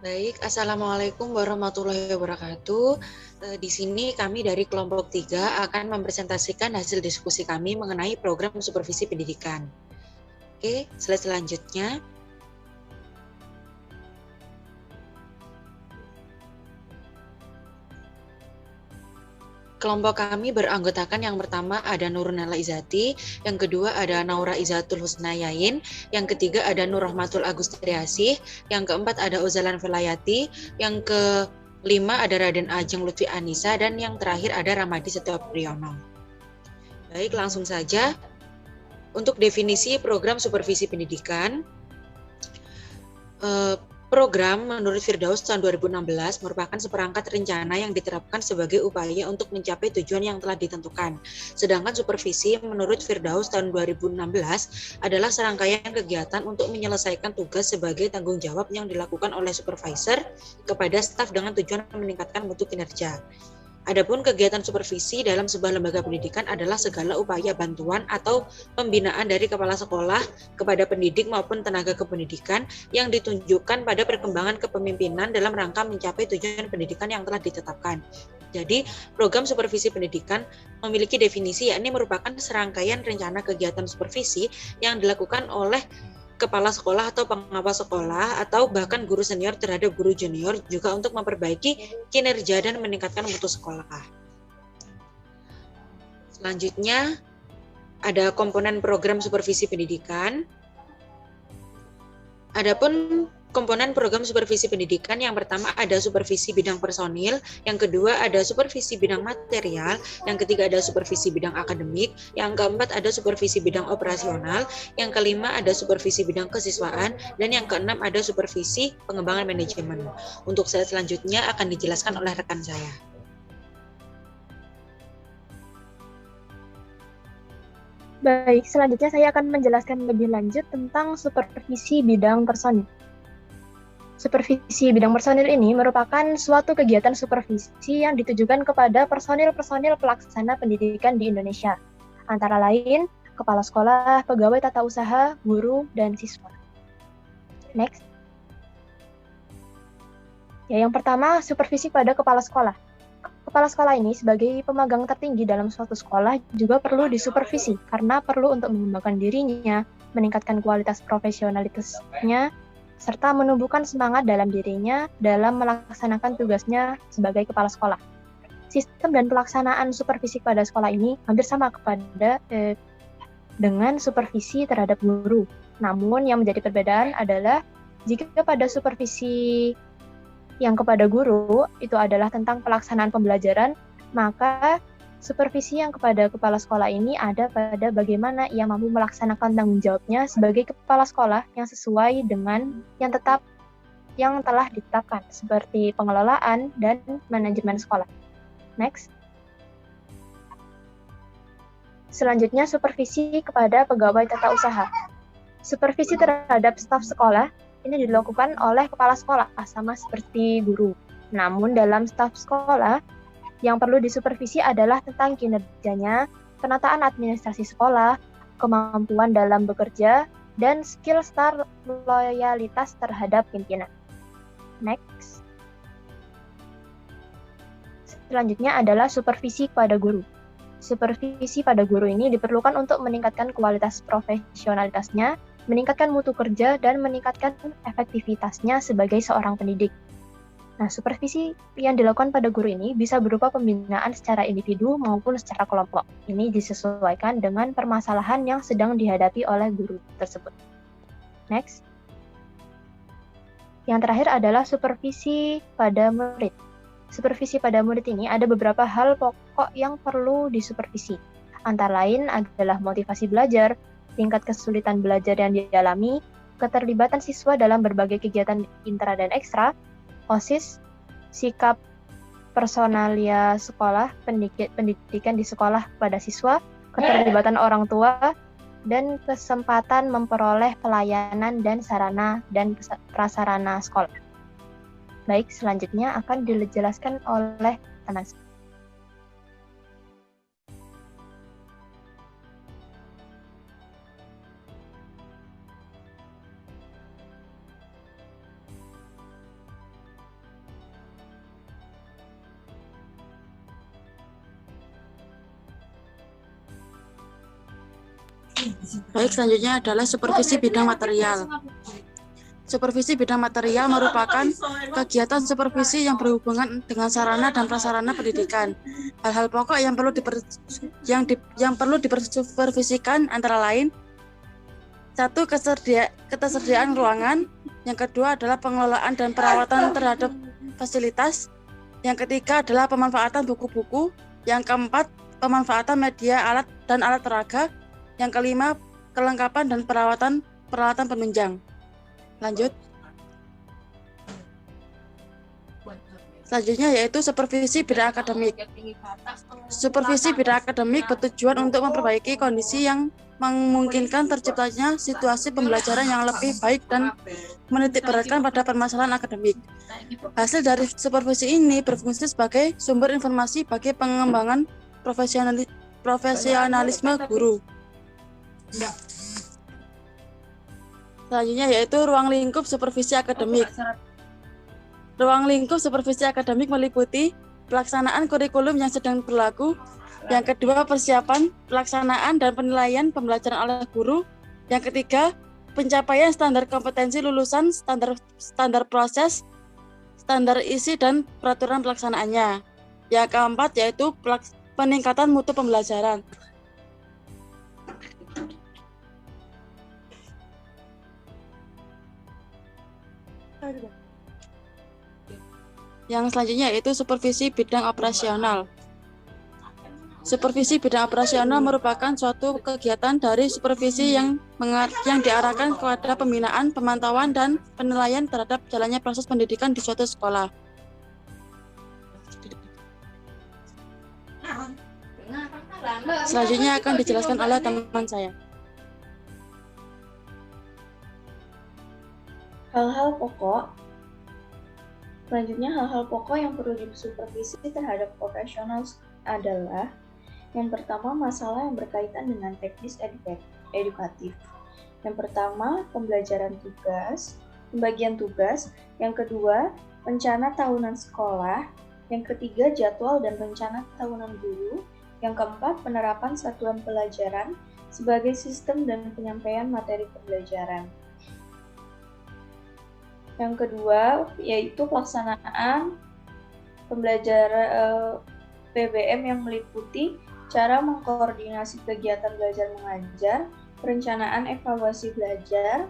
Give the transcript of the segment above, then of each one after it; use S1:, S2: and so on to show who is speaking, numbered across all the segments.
S1: Baik, Assalamualaikum warahmatullahi wabarakatuh. Di sini kami dari kelompok 3 akan mempresentasikan hasil diskusi kami mengenai program supervisi pendidikan. Oke, slide selanjutnya. Kelompok kami beranggotakan yang pertama ada Nurunala Izati, yang kedua ada Naura Izatul Husnayain, yang ketiga ada Nur Rahmatul Agustriasih, yang keempat ada Uzalan Velayati, yang kelima ada Raden Ajeng Lutfi Anissa, dan yang terakhir ada Ramadi Setiopriyono. Baik, langsung saja. Untuk definisi program supervisi pendidikan, program menurut Firdaus tahun 2016 merupakan seperangkat rencana yang diterapkan sebagai upaya untuk mencapai tujuan yang telah ditentukan. Sedangkan supervisi menurut Firdaus tahun 2016 adalah serangkaian kegiatan untuk menyelesaikan tugas sebagai tanggung jawab yang dilakukan oleh supervisor kepada staf dengan tujuan meningkatkan mutu kinerja. Adapun kegiatan supervisi dalam sebuah lembaga pendidikan adalah segala upaya bantuan atau pembinaan dari kepala sekolah kepada pendidik maupun tenaga kependidikan yang ditunjukkan pada perkembangan kepemimpinan dalam rangka mencapai tujuan pendidikan yang telah ditetapkan. Jadi, program supervisi pendidikan memiliki definisi yakni merupakan serangkaian rencana kegiatan supervisi yang dilakukan oleh kepala sekolah atau pengawas sekolah atau bahkan guru senior terhadap guru junior juga untuk memperbaiki kinerja dan meningkatkan mutu sekolah. Selanjutnya ada komponen program supervisi pendidikan. Adapun komponen program supervisi pendidikan yang pertama ada supervisi bidang personil, yang kedua ada supervisi bidang material, yang ketiga ada supervisi bidang akademik, yang keempat ada supervisi bidang operasional, yang kelima ada supervisi bidang kesiswaan, dan yang keenam ada supervisi pengembangan manajemen. Untuk slide selanjutnya akan dijelaskan oleh rekan saya.
S2: Baik, selanjutnya saya akan menjelaskan lebih lanjut tentang supervisi bidang personil. Supervisi bidang personil ini merupakan suatu kegiatan supervisi yang ditujukan kepada personil-personil pelaksana pendidikan di Indonesia, antara lain kepala sekolah, pegawai tata usaha, guru, dan siswa. Next. Ya, yang pertama, supervisi pada kepala sekolah. Kepala sekolah ini sebagai pemegang tertinggi dalam suatu sekolah juga perlu disupervisi karena perlu untuk mengembangkan dirinya, meningkatkan kualitas profesionalitasnya, serta menumbuhkan semangat dalam dirinya dalam melaksanakan tugasnya sebagai kepala sekolah. Sistem dan pelaksanaan supervisi pada sekolah ini hampir sama dengan supervisi terhadap guru. Namun yang menjadi perbedaan adalah jika pada supervisi yang kepada guru itu adalah tentang pelaksanaan pembelajaran, maka supervisi yang kepada kepala sekolah ini ada pada bagaimana ia mampu melaksanakan tanggung jawabnya sebagai kepala sekolah yang sesuai dengan yang telah ditetapkan, seperti pengelolaan dan manajemen sekolah. Next. Selanjutnya, supervisi kepada pegawai tata usaha. Supervisi terhadap staf sekolah ini dilakukan oleh kepala sekolah, sama seperti guru. Namun dalam staf sekolah, yang perlu disupervisi adalah tentang kinerjanya, penataan administrasi sekolah, kemampuan dalam bekerja, dan skill serta loyalitas terhadap pimpinan. Next. Selanjutnya adalah supervisi pada guru. Supervisi pada guru ini diperlukan untuk meningkatkan kualitas profesionalitasnya, meningkatkan mutu kerja, dan meningkatkan efektivitasnya sebagai seorang pendidik. Nah, supervisi yang dilakukan pada guru ini bisa berupa pembinaan secara individu maupun secara kelompok. Ini disesuaikan dengan permasalahan yang sedang dihadapi oleh guru tersebut. Next. Yang terakhir adalah supervisi pada murid. Supervisi pada murid ini ada beberapa hal pokok yang perlu disupervisi. Antara lain adalah motivasi belajar, tingkat kesulitan belajar yang dialami, keterlibatan siswa dalam berbagai kegiatan intra dan ekstra, OSIS, sikap personalia sekolah, pendidikan di sekolah pada siswa, keterlibatan orang tua, dan kesempatan memperoleh pelayanan dan sarana dan prasarana sekolah. Baik, selanjutnya akan dijelaskan oleh Anas.
S3: Baik, selanjutnya adalah supervisi bidang material. Supervisi bidang material merupakan kegiatan supervisi yang berhubungan dengan sarana dan prasarana pendidikan. Hal-hal pokok yang perlu dipersupervisikan antara lain: satu, ketersediaan ruangan. Yang kedua adalah pengelolaan dan perawatan terhadap fasilitas. Yang ketiga adalah pemanfaatan buku-buku. Yang keempat, pemanfaatan media alat peraga. Yang kelima, kelengkapan dan peralatan penunjang. Lanjut. Selanjutnya yaitu supervisi bidang akademik. Supervisi bidang akademik bertujuan untuk memperbaiki kondisi yang memungkinkan terciptanya situasi pembelajaran yang lebih baik dan menitikberatkan pada permasalahan akademik. Hasil dari supervisi ini berfungsi sebagai sumber informasi bagi pengembangan profesionalisme guru. Selanjutnya yaitu ruang lingkup supervisi akademik. Ruang lingkup supervisi akademik meliputi pelaksanaan kurikulum yang sedang berlaku. Yang kedua, persiapan, pelaksanaan, dan penilaian pembelajaran oleh guru. Yang ketiga, pencapaian standar kompetensi lulusan, standar proses, standar isi, dan peraturan pelaksanaannya. Yang keempat yaitu peningkatan mutu pembelajaran. Yang selanjutnya yaitu supervisi bidang operasional. Supervisi bidang operasional merupakan suatu kegiatan dari supervisi yang diarahkan kepada pembinaan, pemantauan, dan penilaian terhadap jalannya proses pendidikan di suatu sekolah. Selanjutnya akan dijelaskan oleh teman saya.
S4: Hal-hal pokok. Selanjutnya, hal-hal pokok yang perlu disupervisi terhadap profesional adalah: yang pertama, masalah yang berkaitan dengan teknis edukatif. Yang pertama, pembelajaran tugas, pembagian tugas. Yang kedua, rencana tahunan sekolah. Yang ketiga, jadwal dan rencana tahunan guru. Yang keempat, penerapan satuan pelajaran sebagai sistem dan penyampaian materi pembelajaran. Yang kedua, yaitu pelaksanaan pembelajaran PBM yang meliputi cara mengkoordinasi kegiatan belajar mengajar, perencanaan evaluasi belajar,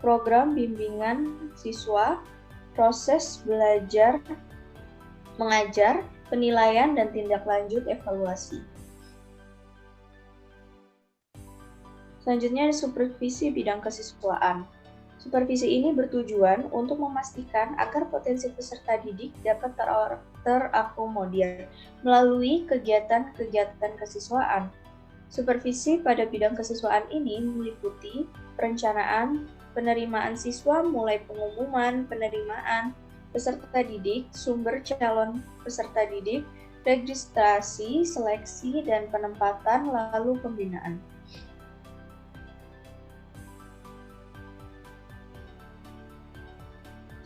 S4: program bimbingan siswa, proses belajar mengajar, penilaian dan tindak lanjut evaluasi. Selanjutnya, supervisi bidang kesiswaan. Supervisi ini bertujuan untuk memastikan agar potensi peserta didik dapat terakomodir melalui kegiatan-kegiatan kesiswaan. Supervisi pada bidang kesiswaan ini meliputi perencanaan, penerimaan siswa mulai pengumuman, penerimaan peserta didik, sumber calon peserta didik, registrasi, seleksi, dan penempatan, lalu pembinaan.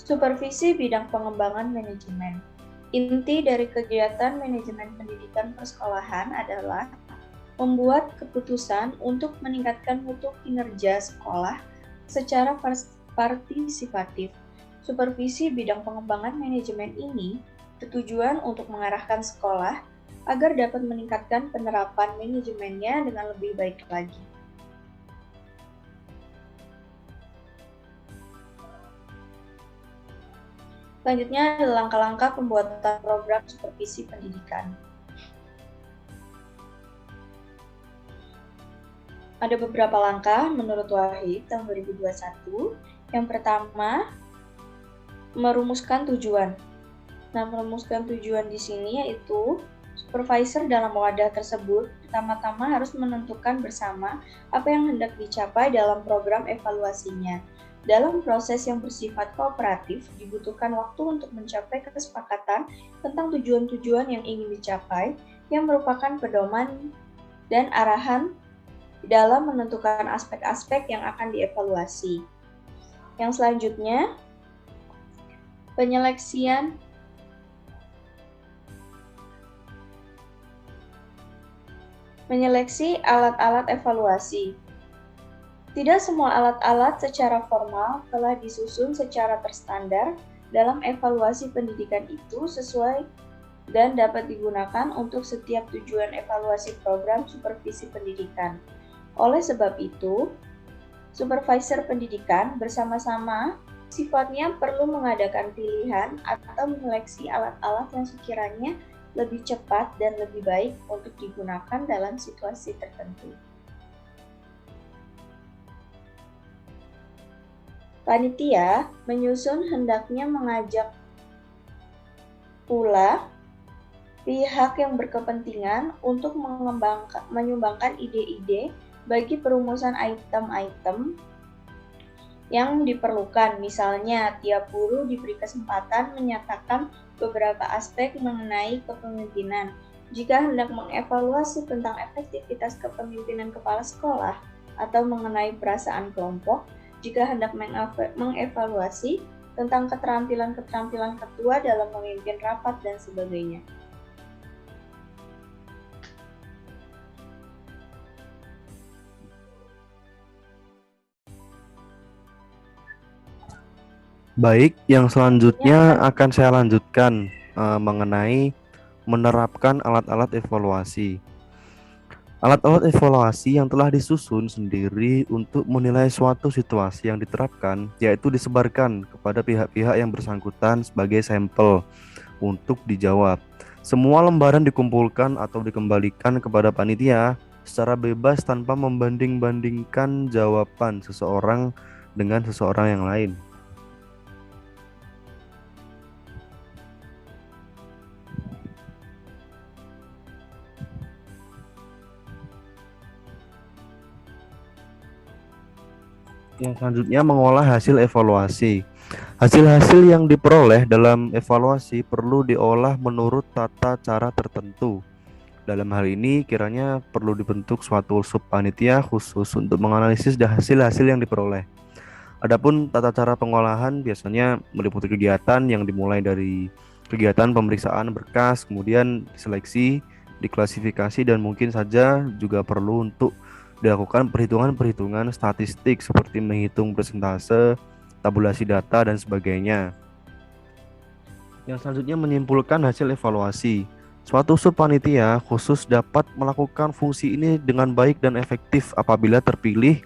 S4: Supervisi bidang pengembangan manajemen. Inti dari kegiatan manajemen pendidikan persekolahan adalah membuat keputusan untuk meningkatkan mutu kinerja sekolah secara partisipatif. Supervisi bidang pengembangan manajemen ini bertujuan untuk mengarahkan sekolah agar dapat meningkatkan penerapan manajemennya dengan lebih baik lagi. Selanjutnya adalah langkah-langkah pembuatan program supervisi pendidikan. Ada beberapa langkah menurut Wahid tahun 2021. Yang pertama, merumuskan tujuan. Nah, merumuskan tujuan di sini yaitu supervisor dalam wadah tersebut pertama-tama harus menentukan bersama apa yang hendak dicapai dalam program evaluasinya. Dalam proses yang bersifat kooperatif, dibutuhkan waktu untuk mencapai kesepakatan tentang tujuan-tujuan yang ingin dicapai, yang merupakan pedoman dan arahan dalam menentukan aspek-aspek yang akan dievaluasi. Yang selanjutnya, penyeleksian menyeleksi alat-alat evaluasi. Tidak semua alat-alat secara formal telah disusun secara terstandar dalam evaluasi pendidikan itu sesuai dan dapat digunakan untuk setiap tujuan evaluasi program supervisi pendidikan. Oleh sebab itu, supervisor pendidikan bersama-sama sifatnya perlu mengadakan pilihan atau menyeleksi alat-alat yang sekiranya lebih cepat dan lebih baik untuk digunakan dalam situasi tertentu. Panitia menyusun hendaknya mengajak pula pihak yang berkepentingan untuk menyumbangkan ide-ide bagi perumusan item-item yang diperlukan. Misalnya, tiap guru diberi kesempatan menyatakan beberapa aspek mengenai kepemimpinan. Jika hendak mengevaluasi tentang efektivitas kepemimpinan kepala sekolah atau mengenai perasaan kelompok, jika hendak mengevaluasi tentang keterampilan-keterampilan ketua dalam memimpin rapat dan sebagainya.
S5: Baik, yang selanjutnya akan saya lanjutkan mengenai menerapkan alat-alat evaluasi. Alat-alat evaluasi yang telah disusun sendiri untuk menilai suatu situasi yang diterapkan, yaitu disebarkan kepada pihak-pihak yang bersangkutan sebagai sampel untuk dijawab. Semua lembaran dikumpulkan atau dikembalikan kepada panitia secara bebas tanpa membanding-bandingkan jawaban seseorang dengan seseorang yang lain. Yang selanjutnya mengolah hasil evaluasi. Hasil-hasil yang diperoleh dalam evaluasi perlu diolah menurut tata cara tertentu. Dalam hal ini kiranya perlu dibentuk suatu subpanitia khusus untuk menganalisis hasil-hasil yang diperoleh. Adapun tata cara pengolahan biasanya meliputi kegiatan yang dimulai dari kegiatan pemeriksaan berkas, kemudian diseleksi, diklasifikasi, dan mungkin saja juga perlu untuk dilakukan perhitungan-perhitungan statistik seperti menghitung persentase, tabulasi data, dan sebagainya. Yang selanjutnya menyimpulkan hasil evaluasi. Suatu subpanitia khusus dapat melakukan fungsi ini dengan baik dan efektif apabila terpilih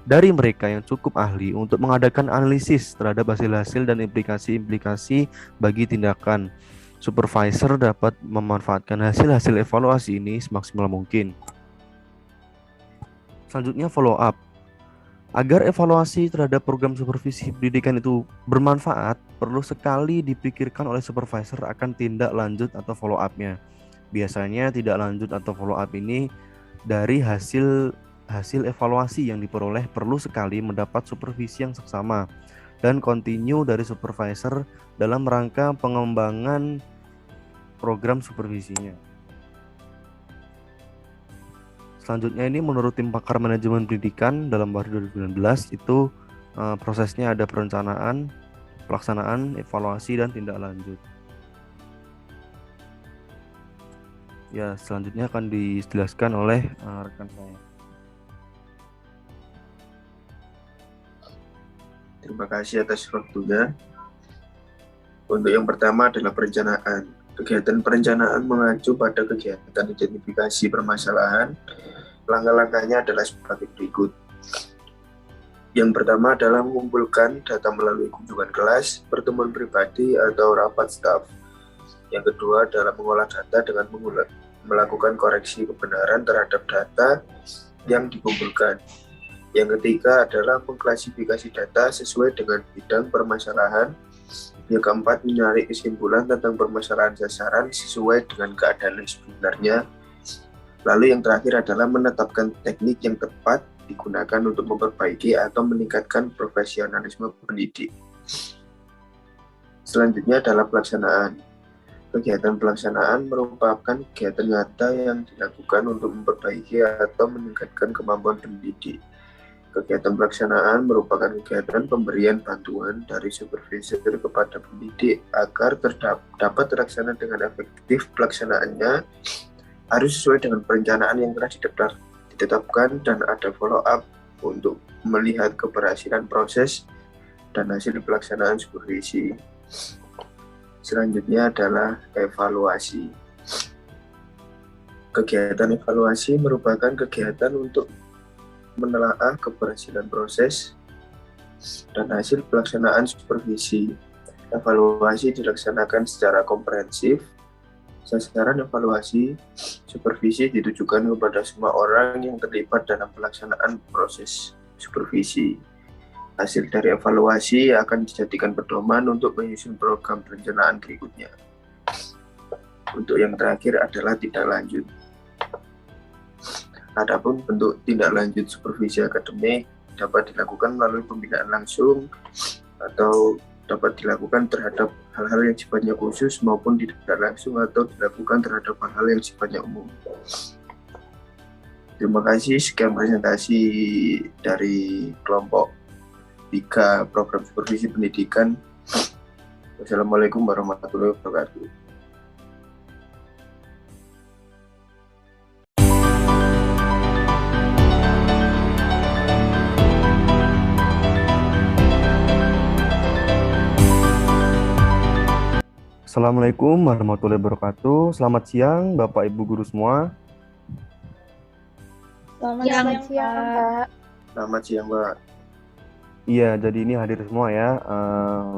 S5: dari mereka yang cukup ahli untuk mengadakan analisis terhadap hasil-hasil dan implikasi-implikasi bagi tindakan. Supervisor dapat memanfaatkan hasil-hasil evaluasi ini semaksimal mungkin. Selanjutnya follow up. Agar evaluasi terhadap program supervisi pendidikan itu bermanfaat, perlu sekali dipikirkan oleh supervisor akan tindak lanjut atau follow up-nya. Biasanya tindak lanjut atau follow up ini dari hasil evaluasi yang diperoleh perlu sekali mendapat supervisi yang seksama dan kontinu dari supervisor dalam rangka pengembangan program supervisinya. Selanjutnya ini menurut tim pakar manajemen pendidikan dalam tahun 2019 itu prosesnya ada perencanaan, pelaksanaan, evaluasi, dan tindak lanjut. Ya, selanjutnya akan dijelaskan oleh rekan saya.
S6: Terima kasih atas waktunya. Untuk yang pertama adalah perencanaan. Kegiatan perencanaan mengacu pada kegiatan identifikasi permasalahan. Langkah-langkahnya adalah sebagai berikut. Yang pertama adalah mengumpulkan data melalui kunjungan kelas, pertemuan pribadi, atau rapat staf. Yang kedua adalah mengolah data dengan melakukan koreksi kebenaran terhadap data yang dikumpulkan. Yang ketiga adalah mengklasifikasi data sesuai dengan bidang permasalahan. Yang keempat, mencari kesimpulan tentang permasalahan sasaran sesuai dengan keadaan yang sebenarnya. Lalu yang terakhir adalah menetapkan teknik yang tepat digunakan untuk memperbaiki atau meningkatkan profesionalisme pendidik. Selanjutnya adalah pelaksanaan. Kegiatan pelaksanaan merupakan kegiatan nyata yang dilakukan untuk memperbaiki atau meningkatkan kemampuan pendidik. Kegiatan pelaksanaan merupakan kegiatan pemberian bantuan dari supervisor kepada pendidik agar dapat terlaksana dengan efektif. Pelaksanaannya harus sesuai dengan perencanaan yang telah ditetapkan dan ada follow up untuk melihat keberhasilan proses dan hasil pelaksanaan supervisi. Selanjutnya adalah evaluasi. Kegiatan evaluasi merupakan kegiatan untuk menelaah keberhasilan proses dan hasil pelaksanaan supervisi. Evaluasi dilaksanakan secara komprehensif. Sasaran evaluasi supervisi ditujukan kepada semua orang yang terlibat dalam pelaksanaan proses supervisi. Hasil dari evaluasi akan dijadikan pedoman untuk menyusun program perencanaan berikutnya. Untuk yang terakhir adalah tindak lanjut. Adapun bentuk tindak lanjut supervisi akademik dapat dilakukan melalui pembinaan langsung atau dapat dilakukan terhadap hal-hal yang sifatnya khusus maupun tidak langsung atau dilakukan terhadap hal-hal yang sifatnya umum. Terima kasih, sekian presentasi dari kelompok 3 program supervisi pendidikan. Wassalamualaikum warahmatullahi wabarakatuh.
S5: Assalamualaikum warahmatullahi wabarakatuh. Selamat siang Bapak Ibu guru semua.
S4: Selamat
S2: Selamat
S4: siang,
S2: siang,
S4: Pak.
S2: Pak.
S6: Selamat siang, Mbak.
S5: Iya, jadi ini hadir semua ya.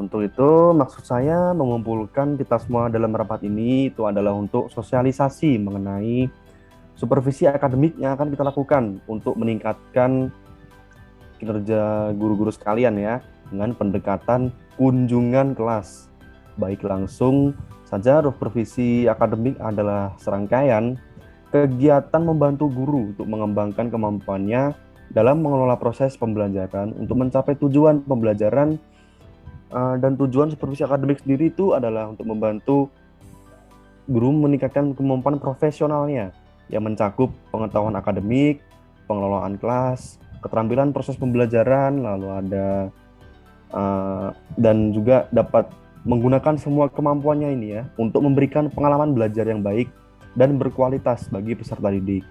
S5: Untuk itu maksud saya mengumpulkan kita semua dalam rapat ini itu adalah untuk sosialisasi mengenai supervisi akademik yang akan kita lakukan untuk meningkatkan kinerja guru-guru sekalian ya, dengan pendekatan kunjungan kelas. Baik langsung saja, supervisi akademik adalah serangkaian kegiatan membantu guru untuk mengembangkan kemampuannya dalam mengelola proses pembelajaran untuk mencapai tujuan pembelajaran, dan tujuan supervisi akademik sendiri itu adalah untuk membantu guru meningkatkan kemampuan profesionalnya yang mencakup pengetahuan akademik, pengelolaan kelas, keterampilan proses pembelajaran, lalu ada dan juga dapat menggunakan semua kemampuannya ini ya untuk memberikan pengalaman belajar yang baik dan berkualitas bagi peserta didik.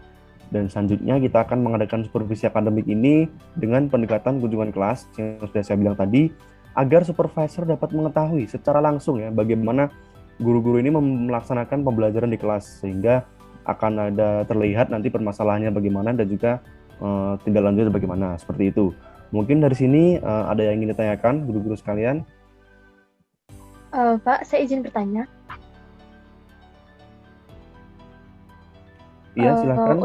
S5: Dan selanjutnya kita akan mengadakan supervisi akademik ini dengan pendekatan kunjungan kelas yang sudah saya bilang tadi, agar supervisor dapat mengetahui secara langsung ya bagaimana guru-guru ini melaksanakan pembelajaran di kelas, sehingga akan ada terlihat nanti permasalahannya bagaimana dan juga tindak lanjut bagaimana, seperti itu. Mungkin dari sini ada yang ingin ditanyakan guru-guru sekalian?
S2: Pak, saya izin bertanya.
S5: Iya, silakan.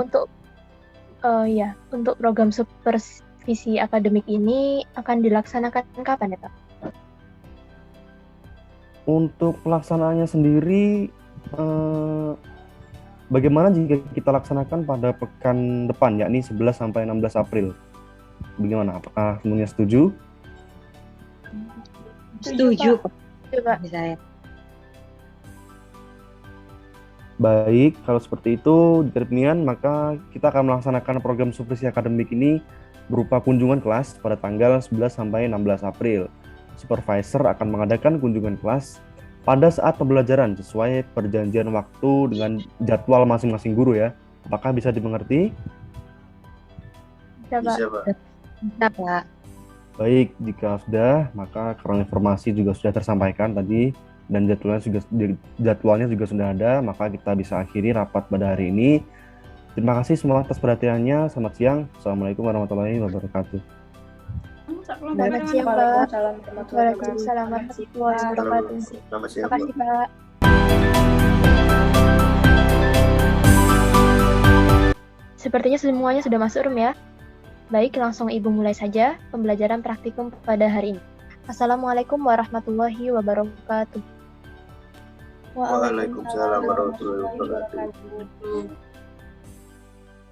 S2: Untuk program supervisi akademik ini akan dilaksanakan kapan ya, Pak?
S5: Untuk pelaksanaannya sendiri, bagaimana jika kita laksanakan pada pekan depan, yakni 11 sampai 16 April? Bagaimana? Apakah semuanya setuju?
S1: Setuju, Pak.
S2: Coba.
S1: Saya.
S5: Baik, kalau seperti itu demikian, maka kita akan melaksanakan program supervisi akademik ini berupa kunjungan kelas pada tanggal 11 sampai 16 April. Supervisor akan mengadakan kunjungan kelas pada saat pembelajaran sesuai perjanjian waktu dengan jadwal masing-masing guru ya. Apakah bisa dimengerti?
S2: Bisa, Pak.
S6: Bisa, Pak.
S1: Bisa, Pak.
S5: Baik, jika sudah, maka karena informasi juga sudah tersampaikan tadi dan jadwalnya juga sudah ada, maka kita bisa akhiri rapat pada hari ini. Terima kasih semua atas perhatiannya. Selamat siang. Assalamualaikum warahmatullahi wabarakatuh.
S2: Selamat siang, Pak. Waalaikumsalam warahmatullahi wabarakatuh.
S6: Selamat siang,
S2: Terima kasih,
S6: Pak.
S2: Pak. Sepertinya semuanya sudah masuk room ya. Baik, langsung Ibu mulai saja pembelajaran praktikum pada hari ini. Assalamualaikum warahmatullahi wabarakatuh.
S6: Waalaikumsalam warahmatullahi wabarakatuh.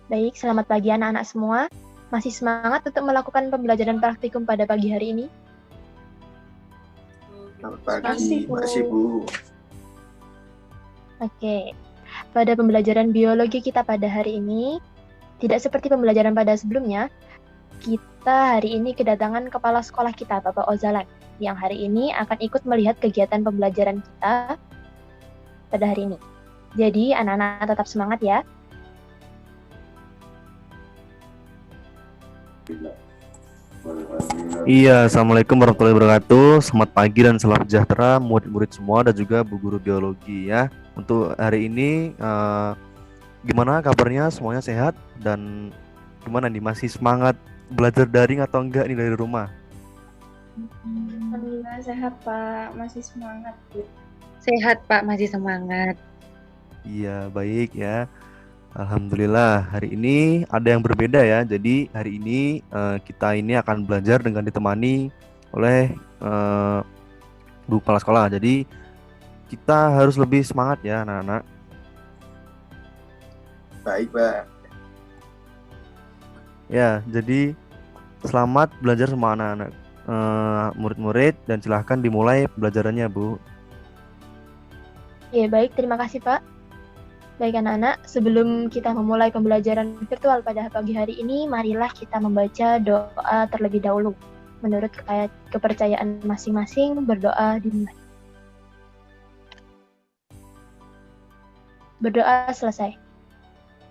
S2: Baik, selamat pagi anak-anak semua. Masih semangat untuk melakukan pembelajaran praktikum pada pagi hari ini?
S6: Selamat pagi, makasih Bu.
S2: Oke, pada pembelajaran biologi kita pada hari ini, tidak seperti pembelajaran pada sebelumnya, kita hari ini kedatangan kepala sekolah kita, Bapak Ozalan, yang hari ini akan ikut melihat kegiatan pembelajaran kita pada hari ini. Jadi, anak-anak tetap semangat ya.
S5: Iya, Assalamualaikum warahmatullahi wabarakatuh. Selamat pagi dan salam sejahtera murid-murid semua dan juga bu guru biologi ya. Untuk hari ini gimana kabarnya? Semuanya sehat dan gimana nih, masih semangat belajar daring atau enggak nih dari rumah?
S4: Alhamdulillah sehat Pak, masih semangat.
S1: Sehat Pak, masih semangat.
S5: Iya, baik ya. Alhamdulillah, hari ini ada yang berbeda ya. Jadi hari ini kita ini akan belajar dengan ditemani oleh bu kepala sekolah. Jadi kita harus lebih semangat ya anak-anak.
S6: Baik, Pak.
S5: Ya, jadi selamat belajar sama anak-anak murid-murid dan silahkan dimulai pembelajarannya, Bu.
S2: Ya, baik, terima kasih Pak. Baik anak-anak, sebelum kita memulai pembelajaran virtual pada pagi hari ini, marilah kita membaca doa terlebih dahulu. Menurut kepercayaan masing-masing, berdoa dimulai. Berdoa selesai.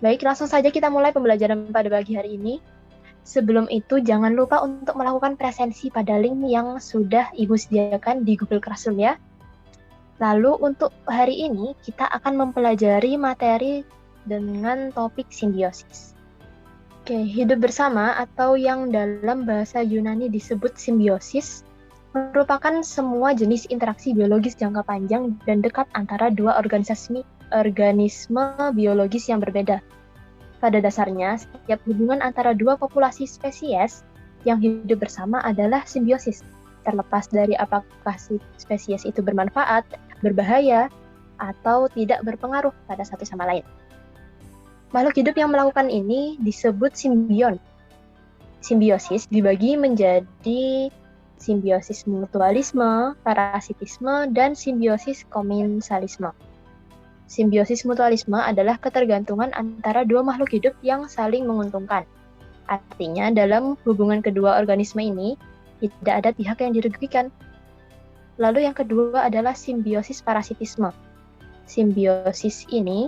S2: Baik, langsung saja kita mulai pembelajaran pada pagi hari ini. Sebelum itu, jangan lupa untuk melakukan presensi pada link yang sudah Ibu sediakan di Google Classroom ya. Lalu untuk hari ini kita akan mempelajari materi dengan topik simbiosis. Oke, hidup bersama atau yang dalam bahasa Yunani disebut simbiosis merupakan semua jenis interaksi biologis jangka panjang dan dekat antara dua organisme biologis yang berbeda. Pada dasarnya, setiap hubungan antara dua populasi spesies yang hidup bersama adalah simbiosis, terlepas dari apakah spesies itu bermanfaat, berbahaya, atau tidak berpengaruh pada satu sama lain. Makhluk hidup yang melakukan ini disebut simbion. Simbiosis dibagi menjadi simbiosis mutualisme, parasitisme, dan simbiosis komensalisme. Simbiosis mutualisme adalah ketergantungan antara dua makhluk hidup yang saling menguntungkan. Artinya, dalam hubungan kedua organisme ini, tidak ada pihak yang dirugikan. Lalu yang kedua adalah simbiosis parasitisme. Simbiosis ini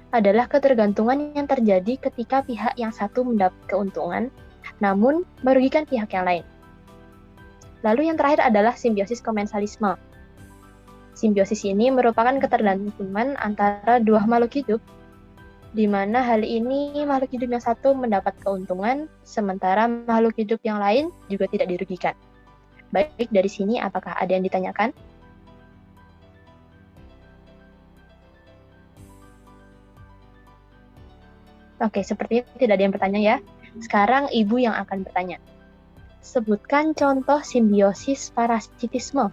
S2: adalah ketergantungan yang terjadi ketika pihak yang satu mendapat keuntungan, namun merugikan pihak yang lain. Lalu yang terakhir adalah simbiosis komensalisme. Simbiosis ini merupakan ketergantungan antara dua makhluk hidup, di mana hal ini makhluk hidup yang satu mendapat keuntungan, sementara makhluk hidup yang lain juga tidak dirugikan. Baik, dari sini apakah ada yang ditanyakan? Oke, sepertinya tidak ada yang bertanya ya. Sekarang Ibu yang akan bertanya. Sebutkan contoh simbiosis parasitisme.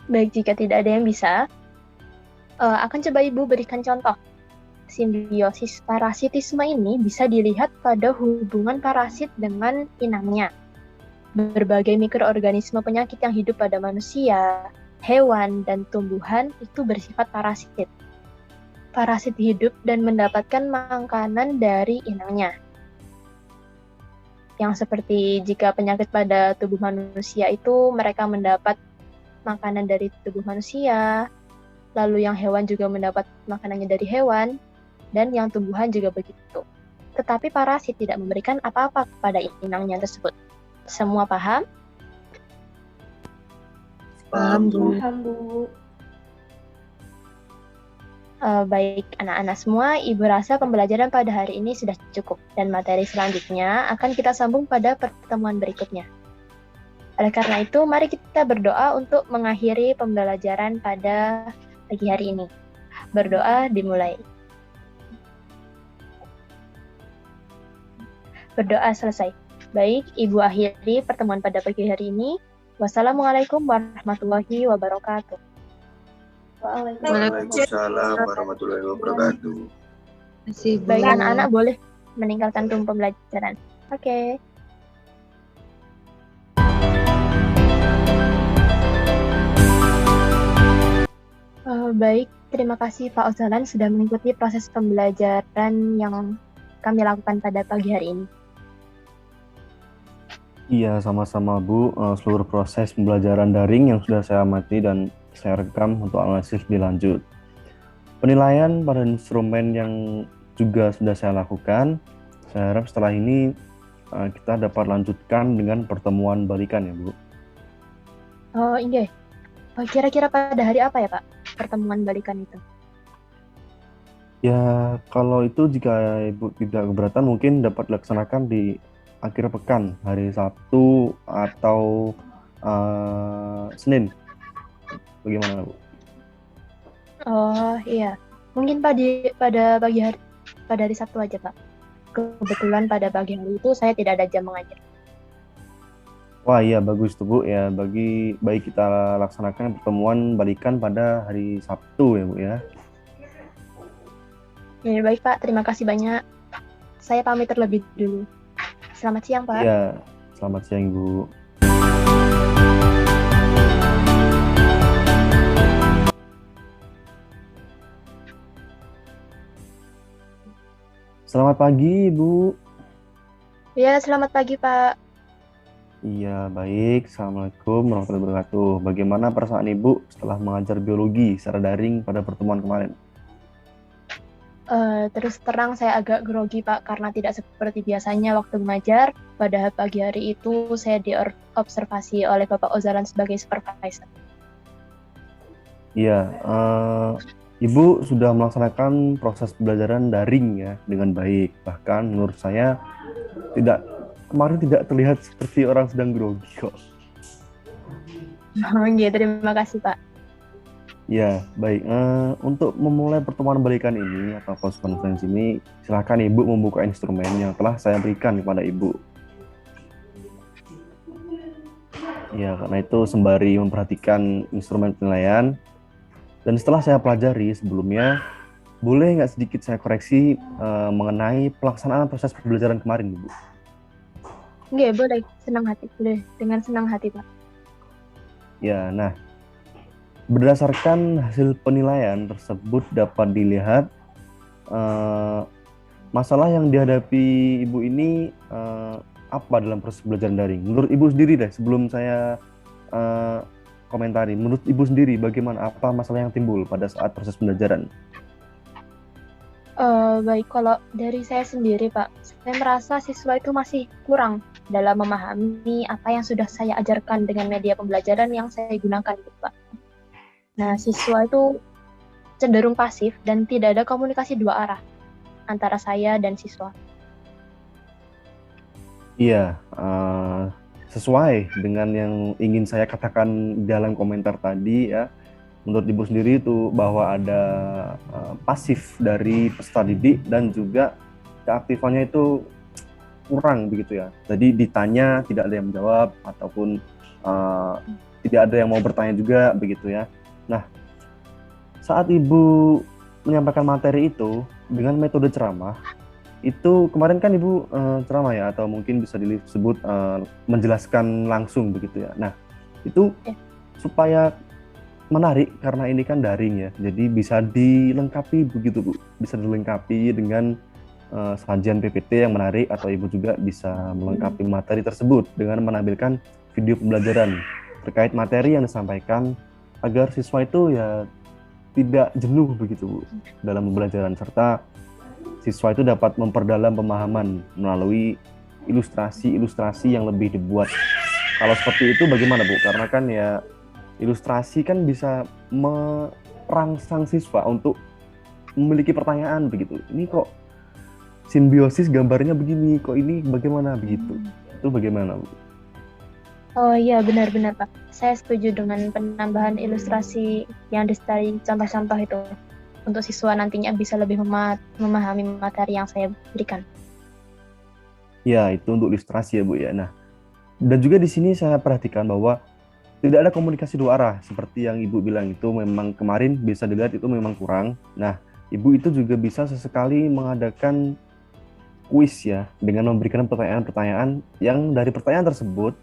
S2: Baik, jika tidak ada yang bisa, akan coba Ibu berikan contoh. Simbiosis parasitisme ini bisa dilihat pada hubungan parasit dengan inangnya. Berbagai mikroorganisme penyakit yang hidup pada manusia, hewan, dan tumbuhan itu bersifat parasit. Parasit hidup dan mendapatkan makanan dari inangnya. Yang seperti jika penyakit pada tubuh manusia itu mereka mendapat makanan dari tubuh manusia, lalu yang hewan juga mendapat makanannya dari hewan, dan yang tumbuhan juga begitu. Tetapi parasit tidak memberikan apa-apa kepada inangnya tersebut. Semua paham?
S6: Paham, Bu.
S4: Paham, Bu.
S2: Baik, anak-anak semua, Ibu rasa pembelajaran pada hari ini sudah cukup, dan materi selanjutnya akan kita sambung pada pertemuan berikutnya. Oleh karena itu, mari kita berdoa untuk mengakhiri pembelajaran pada pagi hari ini. Berdoa dimulai. Berdoa selesai. Baik, Ibu akhiri pertemuan pada pagi hari ini. Wassalamualaikum warahmatullahi wabarakatuh.
S6: Waalaikumsalam warahmatullahi wabarakatuh.
S2: Baik, anak-anak boleh meninggalkan room pembelajaran. Oke. Baik, terima kasih Pak Ozalan sudah mengikuti proses pembelajaran yang kami lakukan pada pagi hari ini.
S5: Iya, sama-sama Bu. Seluruh proses pembelajaran daring yang sudah saya amati dan saya rekam untuk analisis lebih lanjut. penilaian pada instrumen yang juga sudah saya lakukan. Saya harap setelah ini kita dapat lanjutkan dengan pertemuan balikan ya Bu.
S2: Oh iya. Kira-kira pada hari apa ya Pak pertemuan balikan itu?
S5: Ya, kalau itu jika Ibu tidak keberatan mungkin dapat dilaksanakan di akhir pekan, hari Sabtu atau Senin. Bagaimana, Bu?
S2: Oh iya. Mungkin pada hari Sabtu aja Pak. Kebetulan pada pagi hari itu saya tidak ada jam mengajar.
S5: Wah iya bagus tuh Bu ya, baik kita laksanakan pertemuan balikan pada hari Sabtu ya Bu ya.
S2: Ya, baik Pak, terima kasih banyak. Saya pamit terlebih dulu. Selamat siang Pak.
S5: Iya, selamat siang Bu. Selamat pagi Bu.
S2: Ya, selamat pagi Pak.
S5: Iya baik, Assalamualaikum warahmatullahi wabarakatuh. Bagaimana perasaan Ibu setelah mengajar biologi secara daring pada pertemuan kemarin?
S2: Terus terang saya agak grogi Pak karena tidak seperti biasanya waktu mengajar. Pada pagi hari itu saya diobservasi oleh Bapak Ozalan sebagai supervisor.
S5: Iya, Ibu sudah melaksanakan proses pembelajaran daring ya dengan baik. Bahkan menurut saya kemarin tidak terlihat seperti orang sedang grogi kok.
S2: Oke, terima kasih Pak.
S5: Ya, baik. Untuk memulai pertemuan balikan ini atau close conference ini, silakan Ibu membuka instrumen yang telah saya berikan kepada Ibu. Ya, karena itu sembari memperhatikan instrumen penilaian. Dan setelah saya pelajari sebelumnya, boleh nggak sedikit saya koreksi mengenai pelaksanaan proses pembelajaran kemarin, Ibu?
S2: Oke, boleh. Senang hati. Boleh. Dengan senang hati Pak.
S5: Ya, nah. Berdasarkan hasil penilaian tersebut dapat dilihat masalah yang dihadapi Ibu ini apa dalam proses belajar daring. Menurut Ibu sendiri deh, sebelum saya komentari, menurut Ibu sendiri bagaimana, apa masalah yang timbul pada saat proses pembelajaran?
S2: Baik, kalau dari saya sendiri Pak, saya merasa siswa itu masih kurang dalam memahami apa yang sudah saya ajarkan dengan media pembelajaran yang saya gunakan gitu Pak. Nah, siswa itu cenderung pasif dan tidak ada komunikasi dua arah antara saya dan siswa.
S5: Iya, sesuai dengan yang ingin saya katakan dalam komentar tadi ya. Menurut Ibu sendiri itu bahwa ada pasif dari peserta didik dan juga keaktifannya itu kurang begitu ya. Jadi ditanya tidak ada yang menjawab ataupun tidak ada yang mau bertanya juga begitu ya. Nah, saat Ibu menyampaikan materi itu dengan metode ceramah, itu kemarin kan Ibu ceramah ya, atau mungkin bisa disebut menjelaskan langsung begitu ya. Nah, itu supaya menarik karena ini kan daring ya, jadi bisa dilengkapi begitu Bu, bisa dilengkapi dengan sajian PPT yang menarik, atau Ibu juga bisa melengkapi materi tersebut dengan menampilkan video pembelajaran terkait materi yang disampaikan, agar siswa itu ya tidak jenuh begitu Bu dalam pembelajaran, serta siswa itu dapat memperdalam pemahaman melalui ilustrasi-ilustrasi yang lebih dibuat. Kalau seperti itu bagaimana Bu? Karena kan ya ilustrasi kan bisa merangsang siswa untuk memiliki pertanyaan begitu. Ini kok simbiosis gambarnya begini, kok ini bagaimana begitu? Itu bagaimana Bu?
S2: Oh iya, benar-benar Pak. Saya setuju dengan penambahan ilustrasi yang disertai contoh-contoh itu untuk siswa nantinya bisa lebih memahami materi yang saya berikan.
S5: Ya, itu untuk ilustrasi ya Bu ya. Nah, dan juga di sini saya perhatikan bahwa tidak ada komunikasi dua arah seperti yang Ibu bilang, itu memang kemarin bisa dilihat itu memang kurang. Nah, Ibu itu juga bisa sesekali mengadakan kuis ya, dengan memberikan pertanyaan-pertanyaan yang dari pertanyaan tersebut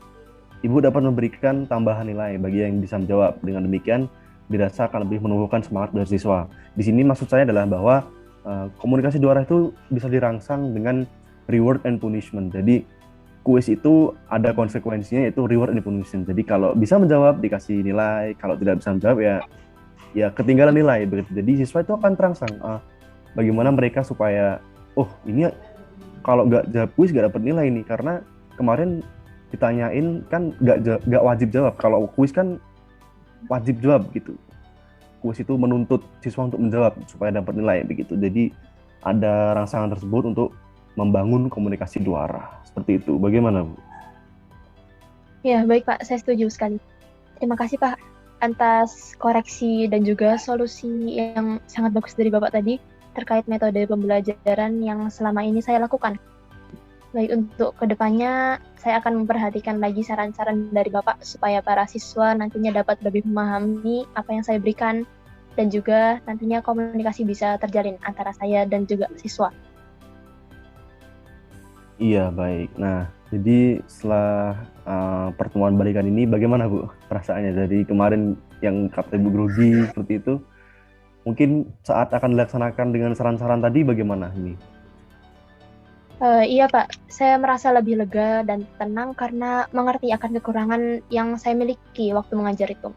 S5: Ibu dapat memberikan tambahan nilai bagi yang bisa menjawab. Dengan demikian dirasa akan lebih menumbuhkan semangat dari siswa. Di sini maksud saya adalah bahwa komunikasi dua arah itu bisa dirangsang dengan reward and punishment. Jadi kuis itu ada konsekuensinya, yaitu reward and punishment. Jadi kalau bisa menjawab dikasih nilai, kalau tidak bisa menjawab ya ya ketinggalan nilai begitu. Jadi siswa itu akan terangsang bagaimana mereka supaya ini kalau nggak jawab kuis nggak dapat nilai nih, karena kemarin ditanyain kan nggak wajib jawab. Kalau kuis kan wajib jawab gitu. Kuis itu menuntut siswa untuk menjawab supaya dapat nilai begitu. Jadi ada rangsangan tersebut untuk membangun komunikasi dua arah seperti itu. Bagaimana, Bu?
S2: Ya, baik Pak, saya setuju sekali. Terima kasih Pak atas koreksi dan juga solusi yang sangat bagus dari Bapak tadi terkait metode pembelajaran yang selama ini saya lakukan. Baik, untuk kedepannya saya akan memperhatikan lagi saran-saran dari Bapak supaya para siswa nantinya dapat lebih memahami apa yang saya berikan dan juga nantinya komunikasi bisa terjalin antara saya dan juga siswa.
S5: Iya, baik. Nah, jadi setelah pertemuan balikan ini bagaimana, Bu, perasaannya dari kemarin yang kata Ibu grogi seperti itu? Mungkin saat akan dilaksanakan dengan saran-saran tadi bagaimana ini?
S2: Iya Pak, saya merasa lebih lega dan tenang karena mengerti akan kekurangan yang saya miliki waktu mengajar itu.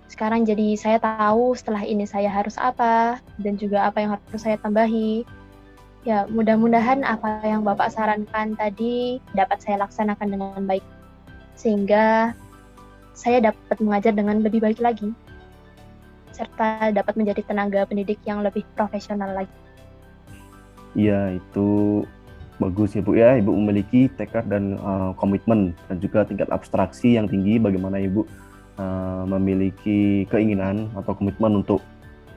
S2: Sekarang jadi saya tahu setelah ini saya harus apa dan juga apa yang harus saya tambahi. Ya, mudah-mudahan apa yang Bapak sarankan tadi dapat saya laksanakan dengan baik. Sehingga saya dapat mengajar dengan lebih baik lagi. Serta dapat menjadi tenaga pendidik yang lebih profesional lagi.
S5: Iya, itu bagus ya, Bu ya. Ibu memiliki tekad dan komitmen dan juga tingkat abstraksi yang tinggi. Bagaimana Ibu memiliki keinginan atau komitmen untuk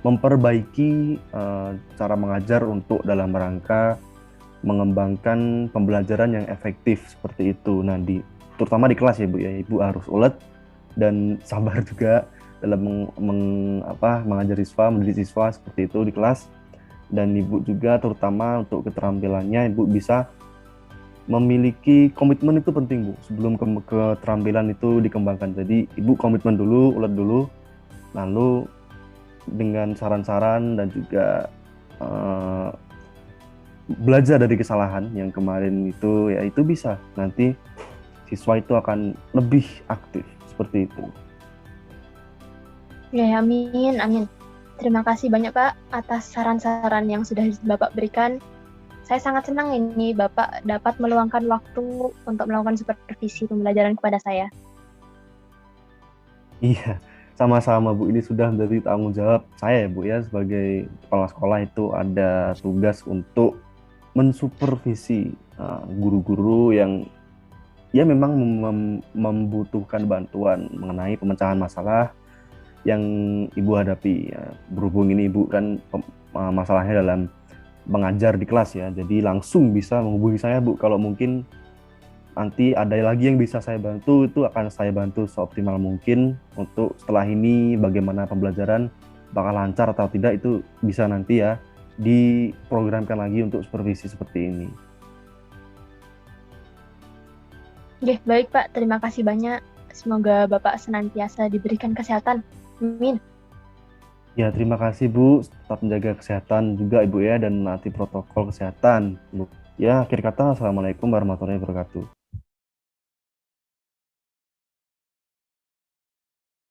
S5: memperbaiki cara mengajar untuk dalam rangka mengembangkan pembelajaran yang efektif seperti itu. Nah, terutama di kelas ya, Bu ya. Ibu harus ulet dan sabar juga dalam mengajar siswa, mendidik siswa seperti itu di kelas. Dan Ibu juga terutama untuk keterampilannya, Ibu bisa memiliki komitmen itu penting, Bu, sebelum keterampilan itu dikembangkan. Jadi Ibu komitmen dulu, ulet dulu, lalu dengan saran-saran dan juga belajar dari kesalahan yang kemarin itu, ya itu bisa nanti siswa itu akan lebih aktif seperti itu.
S2: Ya, amin, amin. Terima kasih banyak Pak atas saran-saran yang sudah Bapak berikan. Saya sangat senang ini Bapak dapat meluangkan waktu untuk melakukan supervisi pembelajaran kepada saya.
S5: Iya, sama-sama Bu. Ini sudah menjadi tanggung jawab saya ya, Bu ya, sebagai kepala sekolah itu ada tugas untuk mensupervisi guru-guru yang ya memang membutuhkan bantuan mengenai pemecahan masalah yang Ibu hadapi ya. Berhubung ini Ibu kan masalahnya dalam mengajar di kelas ya, jadi langsung bisa menghubungi saya, Bu. Kalau mungkin nanti ada lagi yang bisa saya bantu, itu akan saya bantu seoptimal mungkin. Untuk setelah ini bagaimana pembelajaran bakal lancar atau tidak itu bisa nanti ya diprogramkan lagi untuk supervisi seperti ini.
S2: Oke, baik Pak, terima kasih banyak. Semoga Bapak senantiasa diberikan kesehatan. Amin.
S5: Ya, terima kasih Bu. Tetap menjaga kesehatan juga Ibu ya, dan menaati protokol kesehatan. Ya, akhir kata, Assalamualaikum warahmatullahi wabarakatuh.